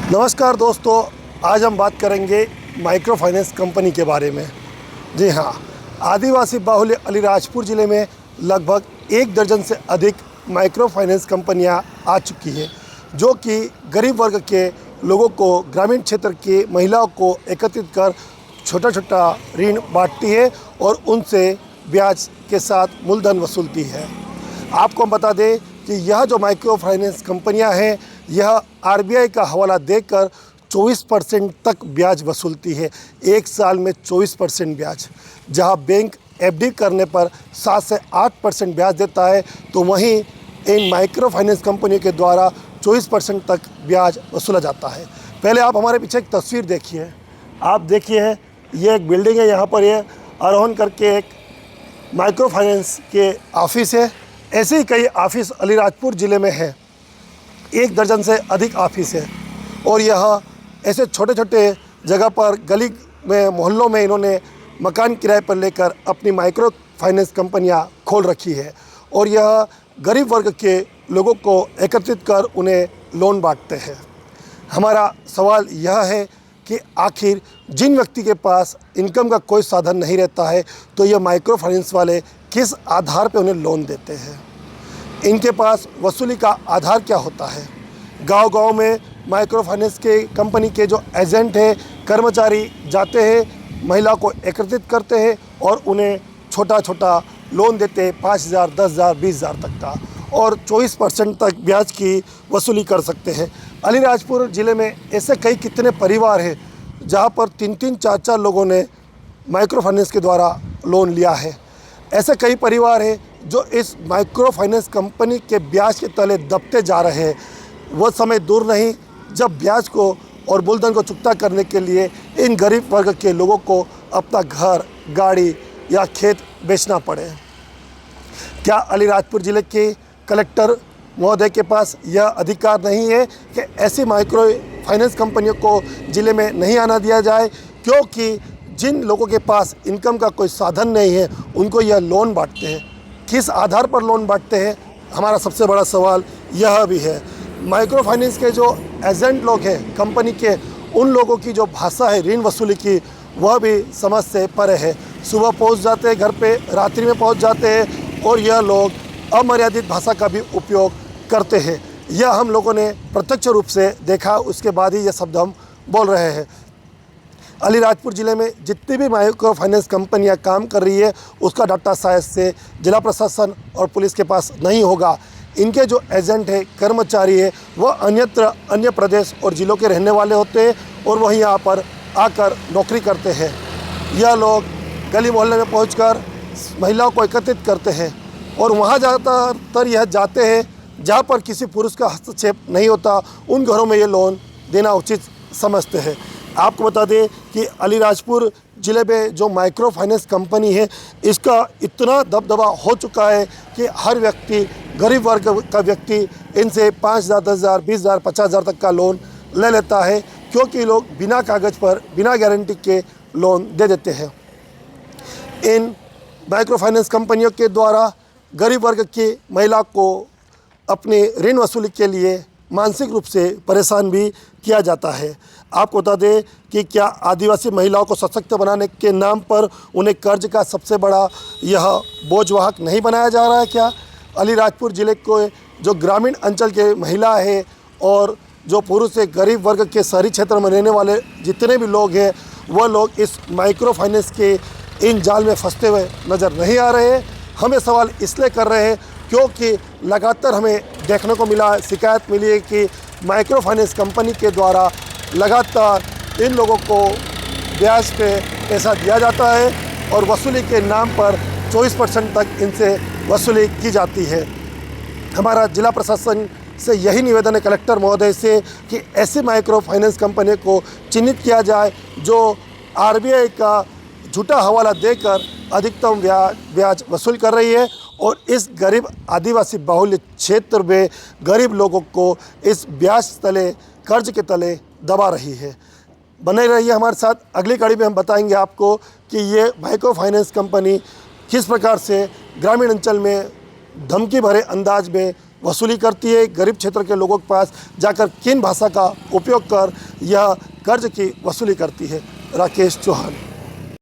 नमस्कार दोस्तों, आज हम बात करेंगे माइक्रो फाइनेंस कंपनी के बारे में। जी हाँ, आदिवासी बाहुल्य अलीराजपुर ज़िले में लगभग 1 दर्जन से अधिक माइक्रो फाइनेंस कंपनियां आ चुकी हैं, जो कि गरीब वर्ग के लोगों को, ग्रामीण क्षेत्र की महिलाओं को एकत्रित कर छोटा छोटा ऋण बांटती है और उनसे ब्याज के साथ मूलधन वसूलती है। आपको हम बता दें कि यह जो माइक्रो फाइनेंस कंपनियां हैं, यह आरबीआई का हवाला देकर 24% तक ब्याज वसूलती है। एक साल में 24% ब्याज। जहां बैंक एफडी करने पर 7 से 8% ब्याज देता है, तो वहीं इन माइक्रो फाइनेंस कंपनियों के द्वारा 24% तक ब्याज वसूला जाता है। पहले आप हमारे पीछे एक तस्वीर देखिए। आप देखिए, ये एक बिल्डिंग है, यहाँ पर ये आरोहण करके एक माइक्रो फाइनेंस के ऑफिस है। ऐसे ही कई ऑफिस अलीराजपुर ज़िले में है, 1 दर्जन से अधिक ऑफिस है। और यह ऐसे छोटे छोटे जगह पर, गली में, मोहल्लों में इन्होंने मकान किराए पर लेकर अपनी माइक्रो फाइनेंस कंपनियां खोल रखी है और यह गरीब वर्ग के लोगों को एकत्रित कर उन्हें लोन बांटते हैं। हमारा सवाल यह है कि आखिर जिन व्यक्ति के पास इनकम का कोई साधन नहीं रहता है, तो यह माइक्रो फाइनेंस वाले किस आधार पर उन्हें लोन देते हैं? इनके पास वसूली का आधार क्या होता है? गांव-गांव में माइक्रो फाइनेंस के कंपनी के जो एजेंट हैं, कर्मचारी जाते हैं, महिला को एकत्रित करते हैं और उन्हें छोटा छोटा लोन देते हैं, 5,000, 10,000, 20,000 तक का, और 24% तक ब्याज की वसूली कर सकते हैं। अलीराजपुर ज़िले में ऐसे कई कितने परिवार हैं जहां पर 3-3, 4-4 लोगों ने माइक्रो फाइनेंस के द्वारा लोन लिया है। ऐसे कई परिवार हैं जो इस माइक्रो फाइनेंस कंपनी के ब्याज के तले दबते जा रहे हैं। वो समय दूर नहीं जब ब्याज को और मूलधन को चुकता करने के लिए इन गरीब वर्ग के लोगों को अपना घर, गाड़ी या खेत बेचना पड़े। क्या अलीराजपुर ज़िले के कलेक्टर महोदय के पास यह अधिकार नहीं है कि ऐसी माइक्रो फाइनेंस कंपनियों को ज़िले में नहीं आना दिया जाए? क्योंकि जिन लोगों के पास इनकम का कोई साधन नहीं है, उनको यह लोन बांटते हैं। किस आधार पर लोन बांटते हैं? हमारा सबसे बड़ा सवाल यह भी है। माइक्रो फाइनेंस के जो एजेंट लोग हैं कंपनी के, उन लोगों की जो भाषा है ऋण वसूली की, वह भी समझ से परे है। सुबह पहुंच जाते हैं घर पे, रात्रि में पहुंच जाते हैं और यह लोग अमर्यादित भाषा का भी उपयोग करते हैं। यह हम लोगों ने प्रत्यक्ष रूप से देखा, उसके बाद ही यह शब्द हम बोल रहे हैं। अलीराजपुर ज़िले में जितनी भी माइक्रो फाइनेंस कंपनियां काम कर रही है, उसका डाटा शायद से जिला प्रशासन और पुलिस के पास नहीं होगा। इनके जो एजेंट है, कर्मचारी है, वह अन्य प्रदेश और ज़िलों के रहने वाले होते हैं और वह यहाँ पर आकर नौकरी करते हैं। यह लोग गली मोहल्ले में पहुंचकर महिलाओं को एकत्रित करते हैं और वहाँ ज़्यादातर यह जाते हैं जहाँ पर किसी पुरुष का हस्तक्षेप नहीं होता। उन घरों में ये लोन देना उचित समझते हैं। आपको बता दें कि अलीराजपुर ज़िले में जो माइक्रो फाइनेंस कंपनी है, इसका इतना दबदबा हो चुका है कि हर व्यक्ति, गरीब वर्ग का व्यक्ति, इनसे 5,000, 10,000, 20,000, 50,000 तक का लोन ले लेता है, क्योंकि लोग बिना कागज़ पर, बिना गारंटी के लोन दे देते हैं। इन माइक्रो फाइनेंस कंपनियों के द्वारा गरीब वर्ग की महिला को अपनी ऋण वसूली के लिए मानसिक रूप से परेशान भी किया जाता है। आपको बता दें कि क्या आदिवासी महिलाओं को सशक्त बनाने के नाम पर उन्हें कर्ज का सबसे बड़ा यह बोझवाहक नहीं बनाया जा रहा है क्या? अलीराजपुर ज़िले को जो ग्रामीण अंचल के महिला है और जो पुरुष है, गरीब वर्ग के शहरी क्षेत्र में रहने वाले जितने भी लोग हैं, वह लोग इस माइक्रो फाइनेंस के इन जाल में फंसते हुए नज़र नहीं आ रहे हैं। हमें सवाल इसलिए कर रहे हैं क्योंकि लगातार हमें देखने को मिला, शिकायत मिली है कि माइक्रो फाइनेंस कंपनी के द्वारा लगातार इन लोगों को ब्याज पे पैसा दिया जाता है और वसूली के नाम पर 24% तक इनसे वसूली की जाती है। हमारा जिला प्रशासन से यही निवेदन है कलेक्टर महोदय से कि ऐसी माइक्रो फाइनेंस कंपनी को चिन्हित किया जाए जो आरबीआई का झूठा हवाला देकर अधिकतम ब्याज वसूल कर रही है और इस गरीब आदिवासी बाहुल्य क्षेत्र में गरीब लोगों को इस ब्याज तले, कर्ज के तले दबा रही है। बने रहिए हमारे साथ। अगली कड़ी में हम बताएंगे आपको कि ये माइक्रो फाइनेंस कंपनी किस प्रकार से ग्रामीण अंचल में धमकी भरे अंदाज में वसूली करती है, गरीब क्षेत्र के लोगों के पास जाकर किन भाषा का उपयोग कर यह कर्ज की वसूली करती है। राकेश चौहान।